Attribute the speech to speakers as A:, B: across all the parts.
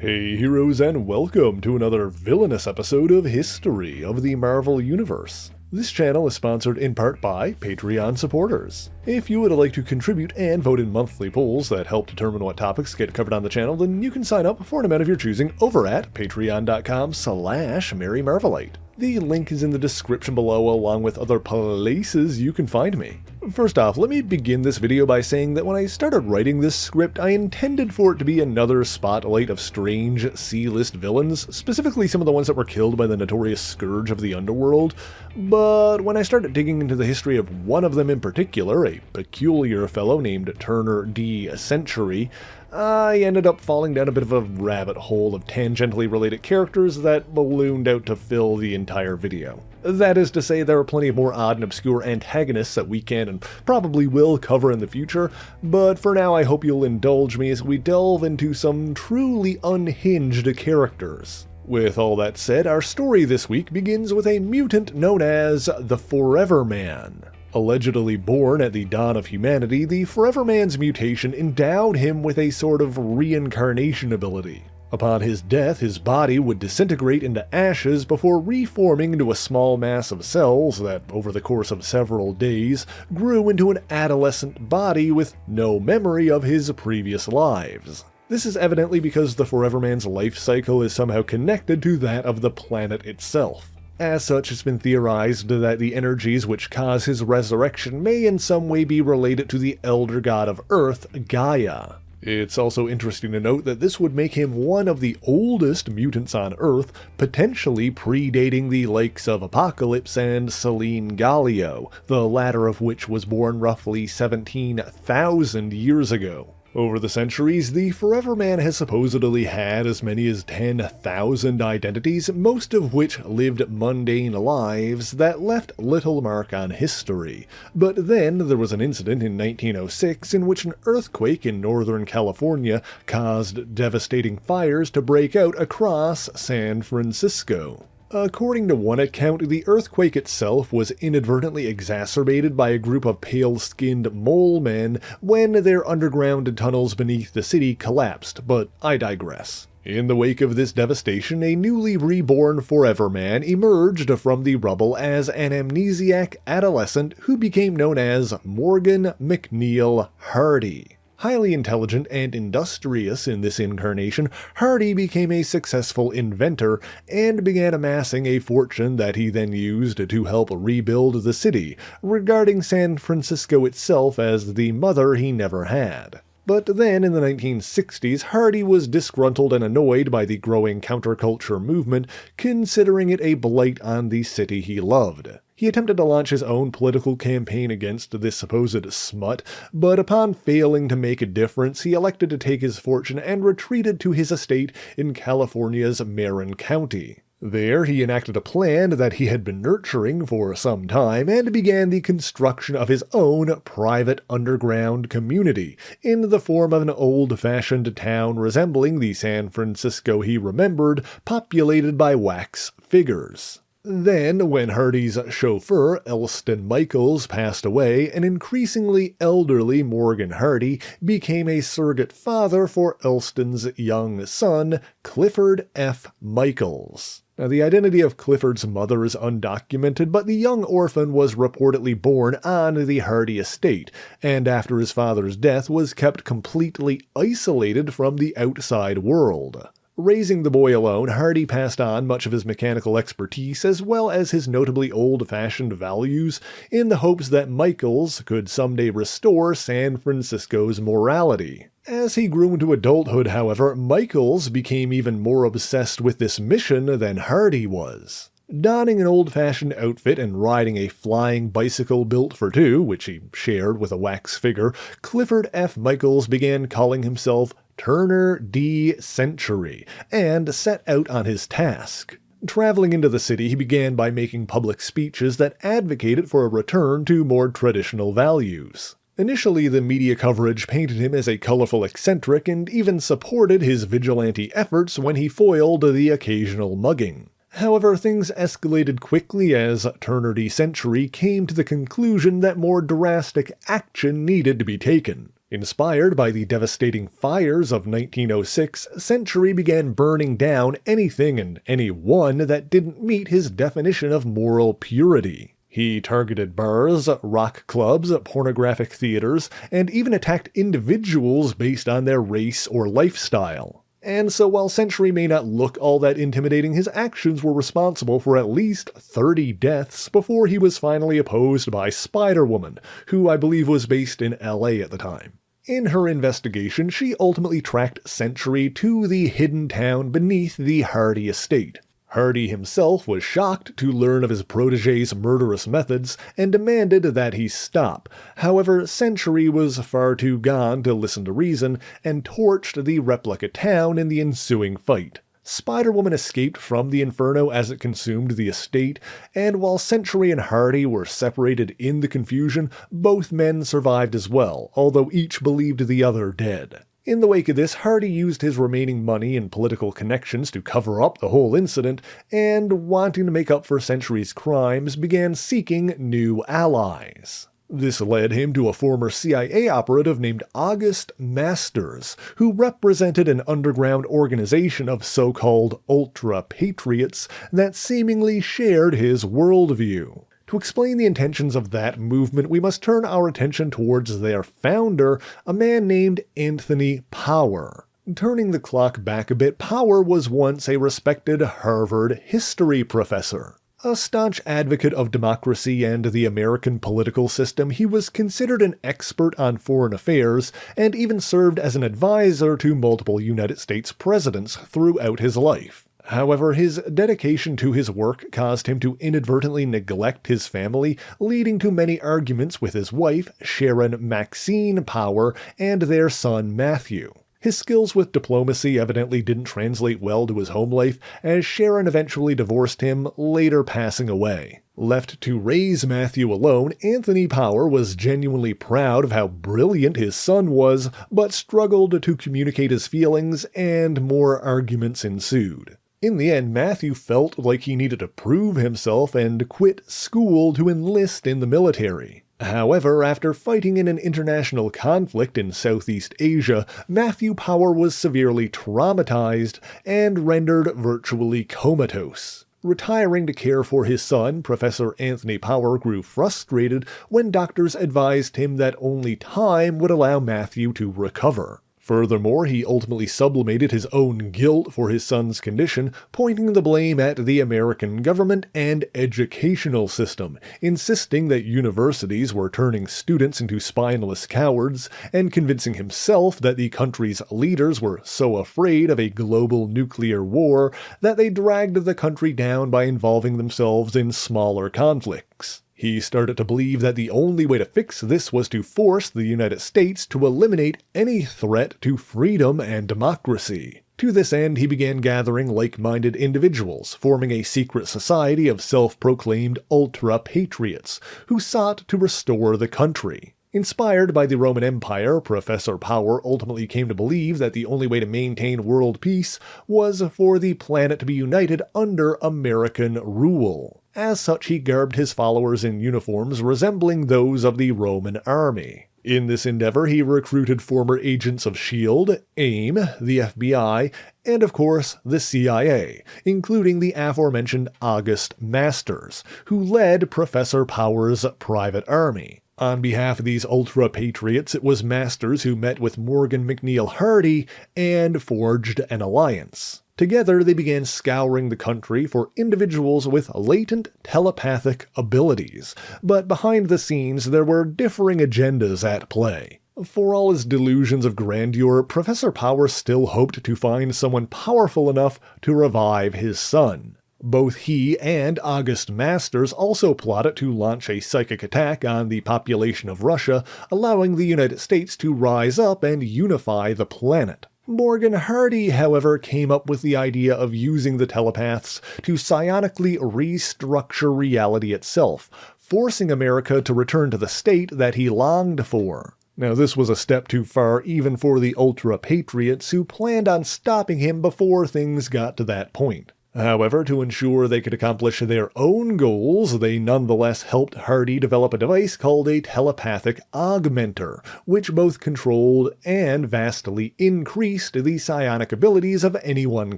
A: Hey heroes, and welcome to another villainous episode of History of the Marvel Universe. This channel is sponsored in part by Patreon supporters. If you would like to contribute and vote in monthly polls that help determine what topics get covered on the channel, then you can sign up for an amount of your choosing over at patreon.com/MaryMarvelite. The link is in the description below, along with other places you can find me. First off, let me begin this video by saying that when I started writing this script, I intended for it to be another spotlight of strange C-list villains, specifically some of the ones that were killed by the notorious Scourge of the Underworld, but when I started digging into the history of one of them in particular, a peculiar fellow named Turner D. Century, I ended up falling down a bit of a rabbit hole of tangentially related characters that ballooned out to fill the entire video. That is to say, there are plenty of more odd and obscure antagonists that we can and probably will cover in the future, but for now I hope you'll indulge me as we delve into some truly unhinged characters. With all that said, our story this week begins with a mutant known as the Forever Man. Allegedly born at the dawn of humanity, the Forever Man's mutation endowed him with a sort of reincarnation ability. Upon his death, his body would disintegrate into ashes before reforming into a small mass of cells that, over the course of several days, grew into an adolescent body with no memory of his previous lives. This is evidently because the Forever Man's life cycle is somehow connected to that of the planet itself. As such, it's been theorized that the energies which cause his resurrection may in some way be related to the elder god of Earth, Gaia. It's also interesting to note that this would make him one of the oldest mutants on Earth, potentially predating the likes of Apocalypse and Selene Gallio, the latter of which was born roughly 17,000 years ago. Over the centuries, the Forever Man has supposedly had as many as 10,000 identities, most of which lived mundane lives that left little mark on history. But then there was an incident in 1906 in which an earthquake in Northern California caused devastating fires to break out across San Francisco. According to one account, the earthquake itself was inadvertently exacerbated by a group of pale-skinned mole men when their underground tunnels beneath the city collapsed, but I digress. In the wake of this devastation, a newly reborn Forever Man emerged from the rubble as an amnesiac adolescent who became known as Morgan McNeil Hardy. Highly intelligent and industrious in this incarnation, Hardy became a successful inventor and began amassing a fortune that he then used to help rebuild the city, regarding San Francisco itself as the mother he never had. But then, in the 1960s, Hardy was disgruntled and annoyed by the growing counterculture movement, considering it a blight on the city he loved. He attempted to launch his own political campaign against this supposed smut, but upon failing to make a difference, he elected to take his fortune and retreated to his estate in California's Marin County. There, he enacted a plan that he had been nurturing for some time and began the construction of his own private underground community, in the form of an old-fashioned town resembling the San Francisco he remembered, populated by wax figures. Then, when Hardy's chauffeur, Elston Michaels, passed away, an increasingly elderly Morgan Hardy became a surrogate father for Elston's young son, Clifford F. Michaels. Now, the identity of Clifford's mother is undocumented, but the young orphan was reportedly born on the Hardy estate, and after his father's death was kept completely isolated from the outside world. Raising the boy alone, Hardy passed on much of his mechanical expertise as well as his notably old-fashioned values in the hopes that Michaels could someday restore San Francisco's morality. As he grew into adulthood, however, Michaels became even more obsessed with this mission than Hardy was. Donning an old-fashioned outfit and riding a flying bicycle built for two, which he shared with a wax figure, Clifford F. Michaels began calling himself Turner D. Century, and set out on his task. Traveling into the city, he began by making public speeches that advocated for a return to more traditional values. Initially, the media coverage painted him as a colorful eccentric and even supported his vigilante efforts when he foiled the occasional mugging. However, things escalated quickly as Turner D. Century came to the conclusion that more drastic action needed to be taken. Inspired by the devastating fires of 1906, Century began burning down anything and anyone that didn't meet his definition of moral purity. He targeted bars, rock clubs, pornographic theaters, and even attacked individuals based on their race or lifestyle. And so while Century may not look all that intimidating, his actions were responsible for at least 30 deaths before he was finally opposed by Spider-Woman, who I believe was based in LA at the time. In her investigation, she ultimately tracked Century to the hidden town beneath the Hardy estate. Hardy himself was shocked to learn of his protégé's murderous methods and demanded that he stop. However, Century was far too gone to listen to reason and torched the replica town in the ensuing fight. Spider-Woman escaped from the inferno as it consumed the estate, and while Century and Hardy were separated in the confusion, both men survived as well, although each believed the other dead. In the wake of this, Hardy used his remaining money and political connections to cover up the whole incident, and wanting to make up for Century's crimes, began seeking new allies. This led him to a former CIA operative named August Masters, who represented an underground organization of so-called ultra-patriots that seemingly shared his worldview. To explain the intentions of that movement, we must turn our attention towards their founder, a man named Anthony Power. Turning the clock back a bit, Power was once a respected Harvard history professor. A staunch advocate of democracy and the American political system, he was considered an expert on foreign affairs and even served as an advisor to multiple United States presidents throughout his life. However, his dedication to his work caused him to inadvertently neglect his family, leading to many arguments with his wife, Sharon Maxine Power, and their son Matthew. His skills with diplomacy evidently didn't translate well to his home life, as Sharon eventually divorced him, later passing away. Left to raise Matthew alone, Anthony Power was genuinely proud of how brilliant his son was, but struggled to communicate his feelings, and more arguments ensued. In the end, Matthew felt like he needed to prove himself and quit school to enlist in the military. However, after fighting in an international conflict in Southeast Asia, Matthew Power was severely traumatized and rendered virtually comatose. Retiring to care for his son, Professor Anthony Power grew frustrated when doctors advised him that only time would allow Matthew to recover. Furthermore, he ultimately sublimated his own guilt for his son's condition, pointing the blame at the American government and educational system, insisting that universities were turning students into spineless cowards, and convincing himself that the country's leaders were so afraid of a global nuclear war that they dragged the country down by involving themselves in smaller conflicts. He started to believe that the only way to fix this was to force the United States to eliminate any threat to freedom and democracy. To this end, he began gathering like-minded individuals, forming a secret society of self-proclaimed ultra-patriots, who sought to restore the country. Inspired by the Roman Empire, Professor Power ultimately came to believe that the only way to maintain world peace was for the planet to be united under American rule. As such, he garbed his followers in uniforms resembling those of the Roman army. In this endeavor, he recruited former agents of S.H.I.E.L.D., AIM, the FBI, and of course, the CIA, including the aforementioned August Masters, who led Professor Power's private army. On behalf of these ultra-patriots, it was Masters who met with Morgan McNeil Hardy and forged an alliance. Together, they began scouring the country for individuals with latent telepathic abilities, but behind the scenes there were differing agendas at play. For all his delusions of grandeur, Professor Power still hoped to find someone powerful enough to revive his son. Both he and August Masters also plotted to launch a psychic attack on the population of Russia, allowing the United States to rise up and unify the planet. Morgan Hardy, however, came up with the idea of using the telepaths to psionically restructure reality itself, forcing America to return to the state that he longed for. Now, this was a step too far even for the ultra-patriots who planned on stopping him before things got to that point. However, to ensure they could accomplish their own goals, they nonetheless helped Hardy develop a device called a telepathic augmenter, which both controlled and vastly increased the psionic abilities of anyone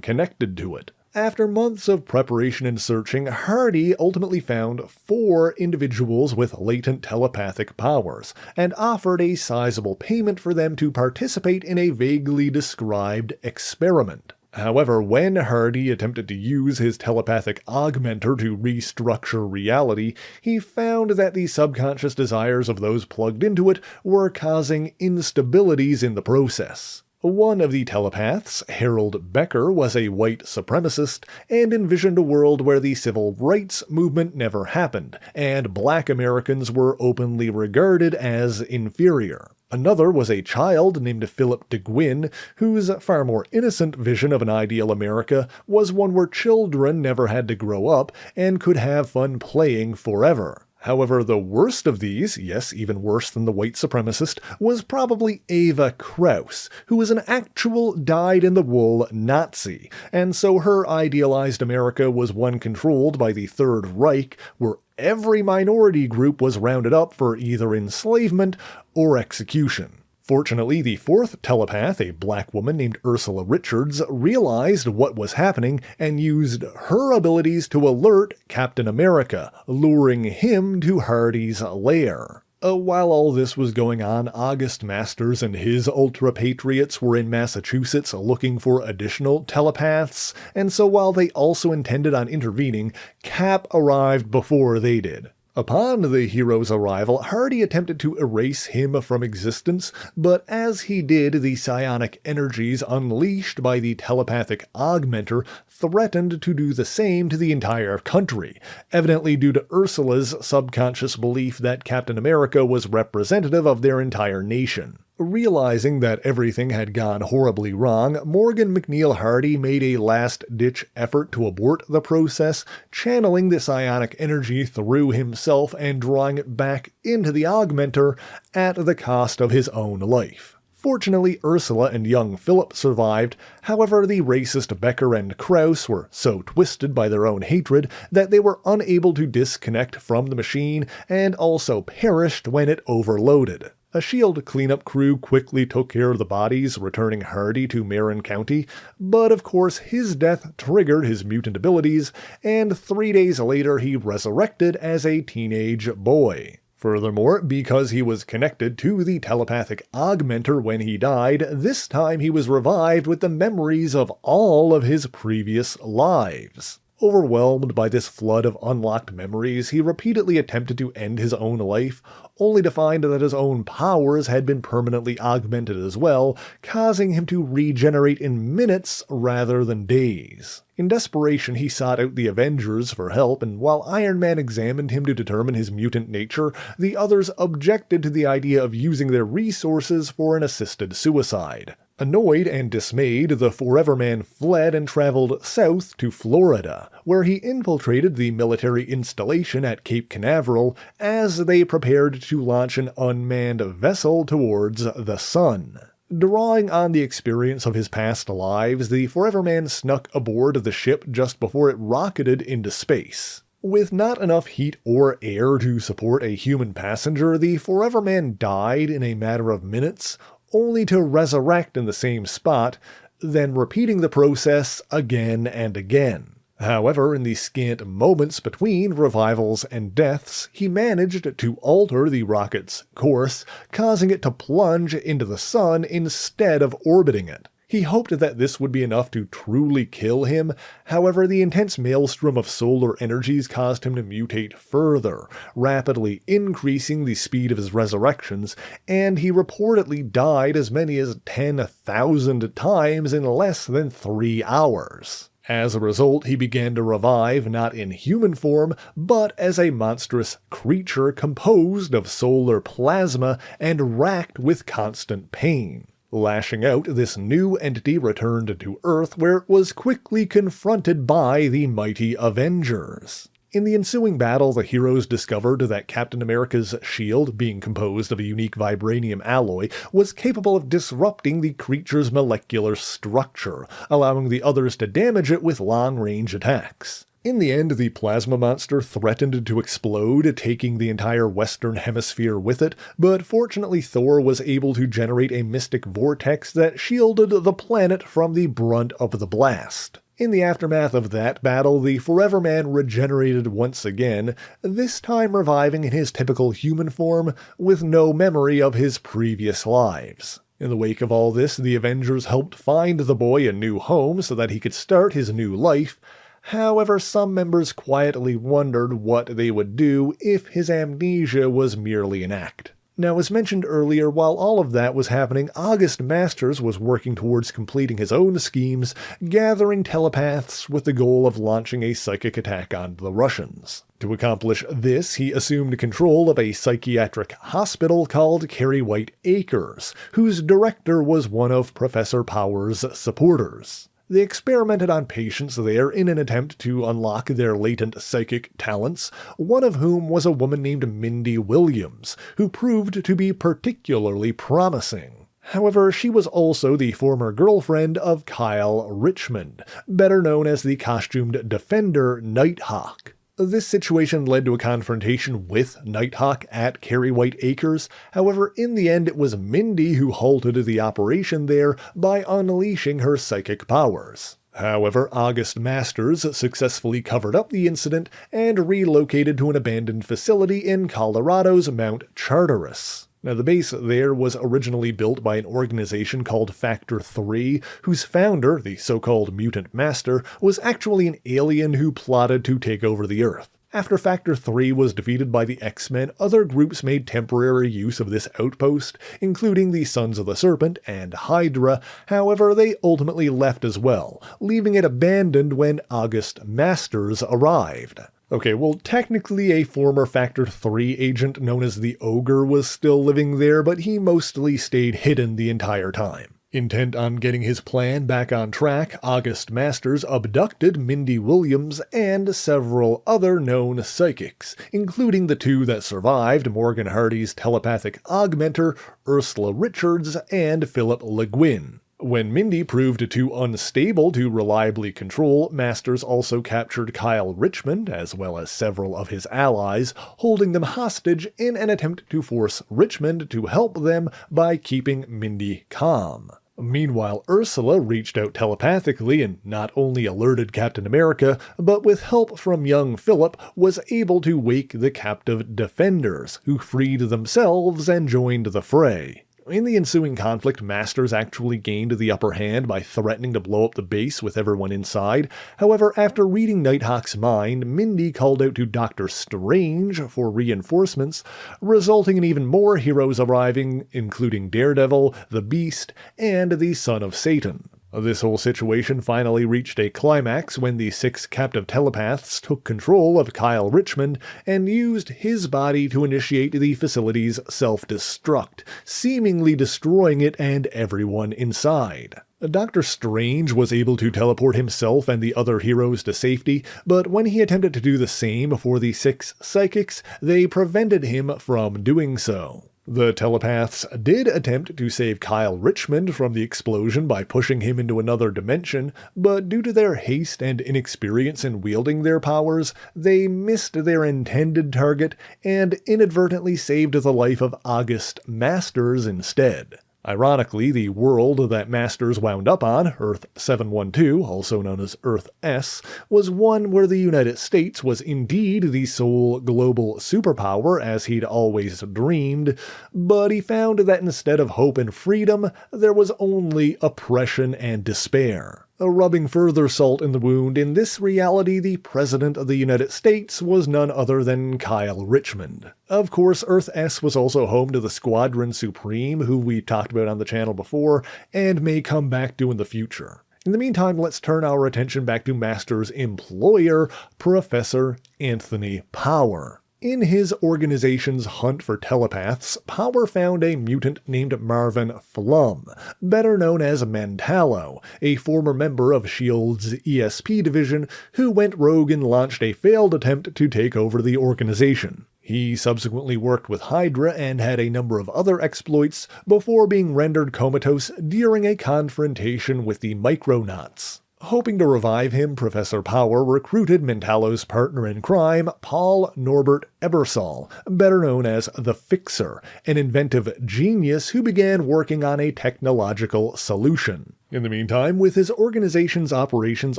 A: connected to it. After months of preparation and searching, Hardy ultimately found 4 individuals with latent telepathic powers, and offered a sizable payment for them to participate in a vaguely described experiment. However, when Hardy attempted to use his telepathic augmenter to restructure reality, he found that the subconscious desires of those plugged into it were causing instabilities in the process. One of the telepaths, Harold Becker, was a white supremacist and envisioned a world where the civil rights movement never happened, and black Americans were openly regarded as inferior. Another was a child named Philip de Guin, whose far more innocent vision of an ideal America was one where children never had to grow up and could have fun playing forever. However, the worst of these, yes, even worse than the white supremacist, was probably Ava Kraus, who was an actual dyed-in-the-wool Nazi, and so her idealized America was one controlled by the Third Reich, where every minority group was rounded up for either enslavement or execution. Fortunately, the 4th telepath, a black woman named Ursula Richards, realized what was happening and used her abilities to alert Captain America, luring him to Hardy's lair. While all this was going on, August Masters and his Ultra-Patriots were in Massachusetts looking for additional telepaths, and so while they also intended on intervening, Cap arrived before they did. Upon the hero's arrival, Hardy attempted to erase him from existence, but as he did, the psionic energies unleashed by the telepathic augmenter threatened to do the same to the entire country, evidently due to Ursula's subconscious belief that Captain America was representative of their entire nation. Realizing that everything had gone horribly wrong, Morgan McNeil Hardy made a last-ditch effort to abort the process, channeling the psionic energy through himself and drawing it back into the augmenter at the cost of his own life. Fortunately, Ursula and young Philip survived. However, the racist Becker and Kraus were so twisted by their own hatred that they were unable to disconnect from the machine and also perished when it overloaded. A SHIELD cleanup crew quickly took care of the bodies, returning Hardy to Marin County, but of course his death triggered his mutant abilities, and 3 days later he resurrected as a teenage boy. Furthermore, because he was connected to the telepathic augmenter when he died, this time he was revived with the memories of all of his previous lives. Overwhelmed by this flood of unlocked memories, he repeatedly attempted to end his own life, only to find that his own powers had been permanently augmented as well, causing him to regenerate in minutes rather than days. In desperation, he sought out the Avengers for help, and while Iron Man examined him to determine his mutant nature, the others objected to the idea of using their resources for an assisted suicide. Annoyed and dismayed, the Forever Man fled and traveled south to Florida, where he infiltrated the military installation at Cape Canaveral as they prepared to launch an unmanned vessel towards the sun. Drawing on the experience of his past lives, the Forever Man snuck aboard the ship just before it rocketed into space. With not enough heat or air to support a human passenger, the Forever Man died in a matter of minutes, only to resurrect in the same spot, then repeating the process again and again. However, in the scant moments between revivals and deaths, he managed to alter the rocket's course, causing it to plunge into the sun instead of orbiting it. He hoped that this would be enough to truly kill him. However, the intense maelstrom of solar energies caused him to mutate further, rapidly increasing the speed of his resurrections, and he reportedly died as many as 10,000 times in less than 3 hours. As a result, he began to revive not in human form, but as a monstrous creature composed of solar plasma and racked with constant pain. Lashing out, this new entity returned to Earth, where it was quickly confronted by the mighty Avengers. In the ensuing battle, the heroes discovered that Captain America's shield, being composed of a unique vibranium alloy, was capable of disrupting the creature's molecular structure, allowing the others to damage it with long-range attacks. In the end, the plasma monster threatened to explode, taking the entire Western Hemisphere with it, but fortunately Thor was able to generate a mystic vortex that shielded the planet from the brunt of the blast. In the aftermath of that battle, the Forever Man regenerated once again, this time reviving in his typical human form, with no memory of his previous lives. In the wake of all this, the Avengers helped find the boy a new home so that he could start his new life. However, some members quietly wondered what they would do if his amnesia was merely an act. Now, as mentioned earlier, while all of that was happening, August Masters was working towards completing his own schemes, gathering telepaths with the goal of launching a psychic attack on the Russians. To accomplish this, he assumed control of a psychiatric hospital called Carrie White Acres, whose director was one of Professor Power's supporters. They experimented on patients there in an attempt to unlock their latent psychic talents, one of whom was a woman named Mindy Williams, who proved to be particularly promising. However, she was also the former girlfriend of Kyle Richmond, better known as the costumed defender Nighthawk. This situation led to a confrontation with Nighthawk at Carrie White Acres. However, in the end, it was Mindy who halted the operation there by unleashing her psychic powers. However, August Masters successfully covered up the incident and relocated to an abandoned facility in Colorado's Mount Charteris. Now, the base there was originally built by an organization called Factor 3, whose founder, the so-called Mutant Master, was actually an alien who plotted to take over the Earth. After Factor 3 was defeated by the X-Men, other groups made temporary use of this outpost, including the Sons of the Serpent and Hydra. However, they ultimately left as well, leaving it abandoned when August Masters arrived. Okay, well, technically a former Factor 3 agent known as the Ogre was still living there, but he mostly stayed hidden the entire time. Intent on getting his plan back on track, August Masters abducted Mindy Williams and several other known psychics, including the two that survived, Morgan Hardy's telepathic augmenter, Ursula Richards, and Philip Le Guin. When Mindy proved too unstable to reliably control, Masters also captured Kyle Richmond, as well as several of his allies, holding them hostage in an attempt to force Richmond to help them by keeping Mindy calm. Meanwhile, Ursula reached out telepathically and not only alerted Captain America, but with help from young Philip, was able to wake the captive defenders, who freed themselves and joined the fray. In the ensuing conflict, Masters actually gained the upper hand by threatening to blow up the base with everyone inside. However, after reading Nighthawk's mind, Mindy called out to Doctor Strange for reinforcements, resulting in even more heroes arriving, including Daredevil, the Beast, and the Son of Satan. This whole situation finally reached a climax when the 6 captive telepaths took control of Kyle Richmond and used his body to initiate the facility's self-destruct, seemingly destroying it and everyone inside. Doctor Strange was able to teleport himself and the other heroes to safety, but when he attempted to do the same for the 6 psychics, they prevented him from doing so. The telepaths did attempt to save Kyle Richmond from the explosion by pushing him into another dimension, but due to their haste and inexperience in wielding their powers, they missed their intended target and inadvertently saved the life of August Masters instead. Ironically, the world that Masters wound up on, Earth 712, also known as Earth S, was one where the United States was indeed the sole global superpower as he'd always dreamed, but he found that instead of hope and freedom, there was only oppression and despair. Rubbing further salt in the wound, in this reality, the President of the United States was none other than Kyle Richmond. Of course, Earth S was also home to the Squadron Supreme, who we've talked about on the channel before, and may come back to in the future. In the meantime, let's turn our attention back to Masters' employer, Professor Anthony Power. In his organization's hunt for telepaths, Power found a mutant named Marvin Flum, better known as Mentallo, a former member of S.H.I.E.L.'s ESP division who went rogue and launched a failed attempt to take over the organization. He subsequently worked with Hydra and had a number of other exploits before being rendered comatose during a confrontation with the Micronauts. Hoping to revive him, Professor Power recruited Mentallo's partner in crime, Paul Norbert Ebersol, better known as the Fixer, an inventive genius who began working on a technological solution. In the meantime, with his organization's operations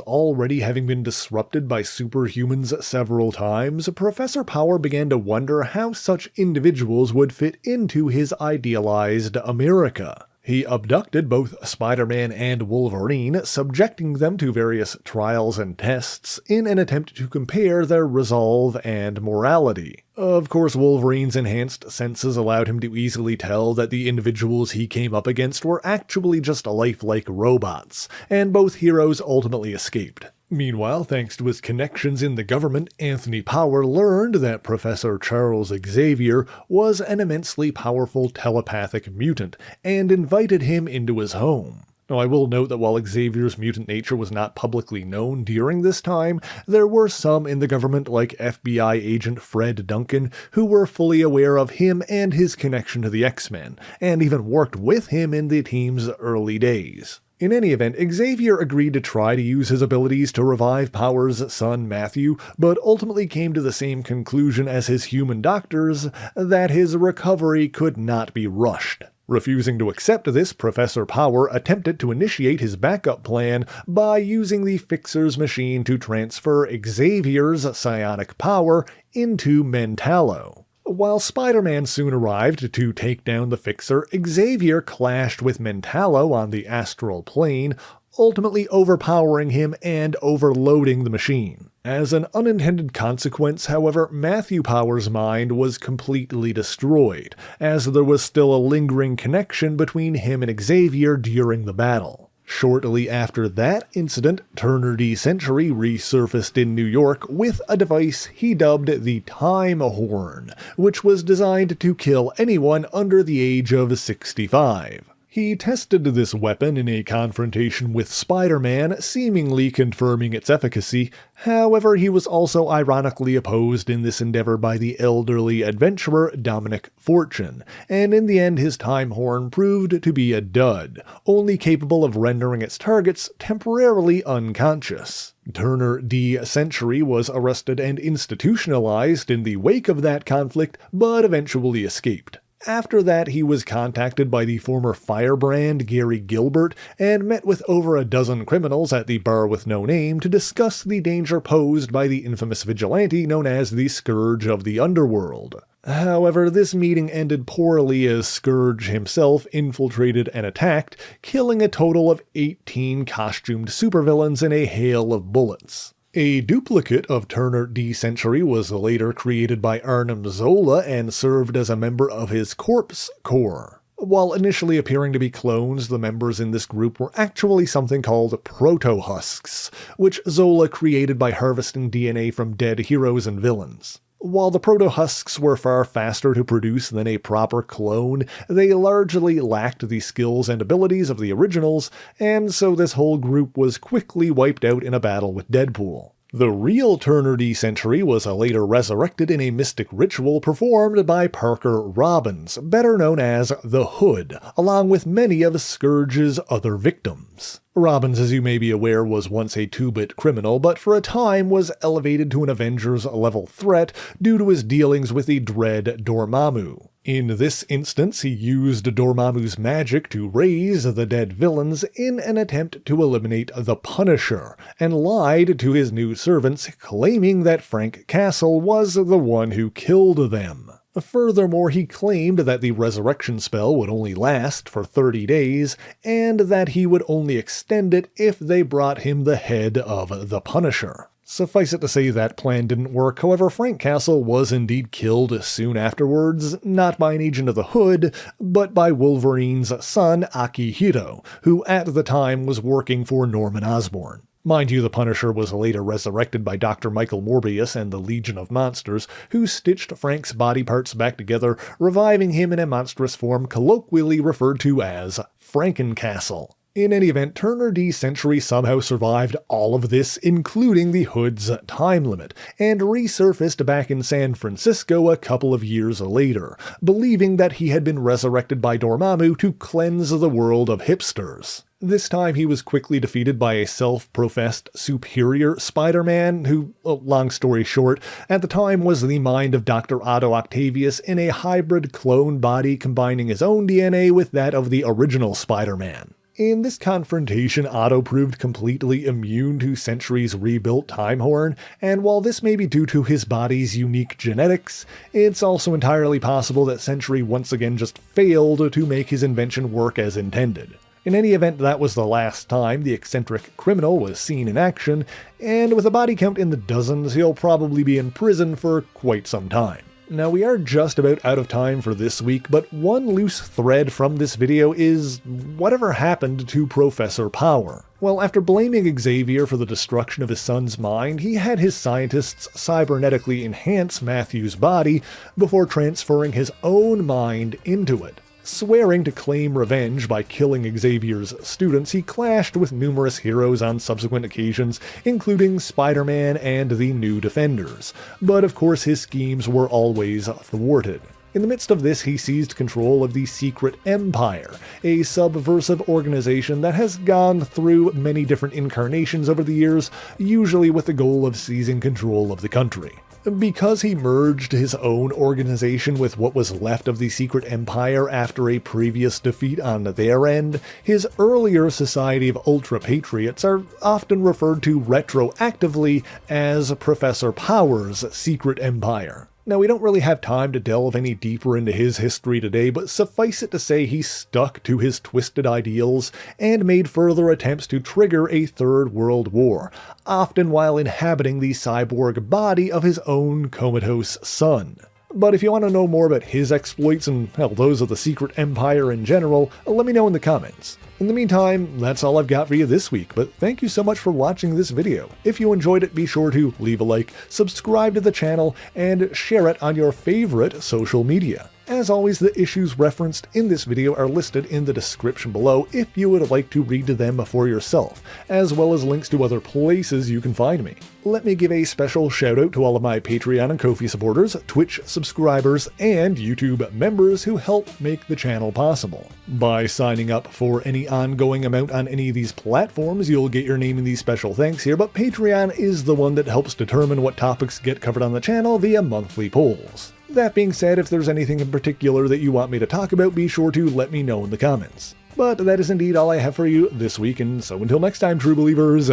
A: already having been disrupted by superhumans several times, Professor Power began to wonder how such individuals would fit into his idealized America. He abducted both Spider-Man and Wolverine, subjecting them to various trials and tests in an attempt to compare their resolve and morality. Of course, Wolverine's enhanced senses allowed him to easily tell that the individuals he came up against were actually just lifelike robots, and both heroes ultimately escaped. Meanwhile, thanks to his connections in the government, Anthony Power learned that Professor Charles Xavier was an immensely powerful telepathic mutant, and invited him into his home. Now, I will note that while Xavier's mutant nature was not publicly known during this time, there were some in the government like FBI agent Fred Duncan who were fully aware of him and his connection to the X-Men, and even worked with him in the team's early days. In any event, Xavier agreed to try to use his abilities to revive Power's son Matthew, but ultimately came to the same conclusion as his human doctors, that his recovery could not be rushed. Refusing to accept this, Professor Power attempted to initiate his backup plan by using the Fixer's machine to transfer Xavier's psionic power into Mentallo. While Spider-Man soon arrived to take down the Fixer, Xavier clashed with Mentallo on the astral plane, ultimately overpowering him and overloading the machine. As an unintended consequence, however, Matthew Power's mind was completely destroyed, as there was still a lingering connection between him and Xavier during the battle. Shortly after that incident, Turner D. Century resurfaced in New York with a device he dubbed the Time Horn, which was designed to kill anyone under the age of 65. He tested this weapon in a confrontation with Spider-Man, seemingly confirming its efficacy. However, he was also ironically opposed in this endeavor by the elderly adventurer Dominic Fortune, and in the end his time horn proved to be a dud, only capable of rendering its targets temporarily unconscious. Turner D. Century was arrested and institutionalized in the wake of that conflict, but eventually escaped. After that, he was contacted by the former firebrand Gary Gilbert and met with over a dozen criminals at the bar with no name to discuss the danger posed by the infamous vigilante known as the Scourge of the Underworld. However, this meeting ended poorly as Scourge himself infiltrated and attacked, killing a total of 18 costumed supervillains in a hail of bullets. A duplicate of Turner D. Century was later created by Arnim Zola and served as a member of his Corpse Corps. While initially appearing to be clones, the members in this group were actually something called proto-husks, which Zola created by harvesting DNA from dead heroes and villains. While the proto-husks were far faster to produce than a proper clone, they largely lacked the skills and abilities of the originals, and so this whole group was quickly wiped out in a battle with Deadpool. The real Turner D. Century was later resurrected in a mystic ritual performed by Parker Robbins, better known as the Hood, along with many of Scourge's other victims. Robbins, as you may be aware, was once a 2-bit criminal, but for a time was elevated to an Avengers-level threat due to his dealings with the Dread Dormammu. In this instance, he used Dormammu's magic to raise the dead villains in an attempt to eliminate the Punisher, and lied to his new servants, claiming that Frank Castle was the one who killed them. Furthermore, he claimed that the resurrection spell would only last for 30 days, and that he would only extend it if they brought him the head of the Punisher. Suffice it to say that plan didn't work, however Frank Castle was indeed killed soon afterwards, not by an agent of the Hood, but by Wolverine's son Akihiro, who at the time was working for Norman Osborn. Mind you, the Punisher was later resurrected by Dr. Michael Morbius and the Legion of Monsters, who stitched Frank's body parts back together, reviving him in a monstrous form colloquially referred to as Frankencastle. In any event, Turner D. Century somehow survived all of this, including the Hood's time limit, and resurfaced back in San Francisco a couple of years later, believing that he had been resurrected by Dormammu to cleanse the world of hipsters. This time he was quickly defeated by a self-professed superior Spider-Man who, long story short, at the time was the mind of Dr. Otto Octavius in a hybrid clone body combining his own DNA with that of the original Spider-Man. In this confrontation, Otto proved completely immune to Century's rebuilt Time Horn, and while this may be due to his body's unique genetics, it's also entirely possible that Century once again just failed to make his invention work as intended. In any event, that was the last time the eccentric criminal was seen in action, and with a body count in the dozens, he'll probably be in prison for quite some time. Now, we are just about out of time for this week, but one loose thread from this video is whatever happened to Professor Power. Well, after blaming Xavier for the destruction of his son's mind, he had his scientists cybernetically enhance Matthew's body before transferring his own mind into it. Swearing to claim revenge by killing Xavier's students, he clashed with numerous heroes on subsequent occasions, including Spider-Man and the New Defenders. But of course his schemes were always thwarted. In the midst of this, he seized control of the Secret Empire, a subversive organization that has gone through many different incarnations over the years, usually with the goal of seizing control of the country. Because he merged his own organization with what was left of the Secret Empire after a previous defeat on their end, his earlier Society of Ultra Patriots are often referred to retroactively as Professor Power's Secret Empire. Now, we don't really have time to delve any deeper into his history today, but suffice it to say he stuck to his twisted ideals and made further attempts to trigger a Third World War, often while inhabiting the cyborg body of his own comatose son. But if you want to know more about his exploits and, hell, those of the Secret Empire in general, let me know in the comments. In the meantime, that's all I've got for you this week, but thank you so much for watching this video. If you enjoyed it, be sure to leave a like, subscribe to the channel, and share it on your favorite social media. As always, the issues referenced in this video are listed in the description below if you would like to read them for yourself, as well as links to other places you can find me. Let me give a special shout out to all of my Patreon and Ko-fi supporters, Twitch subscribers, and YouTube members who help make the channel possible. By signing up for any ongoing amount on any of these platforms, you'll get your name in these special thanks here, but Patreon is the one that helps determine what topics get covered on the channel via monthly polls. That being said, if there's anything in particular that you want me to talk about, be sure to let me know in the comments. But that is indeed all I have for you this week, and so until next time, true believers,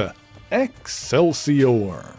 A: Excelsior!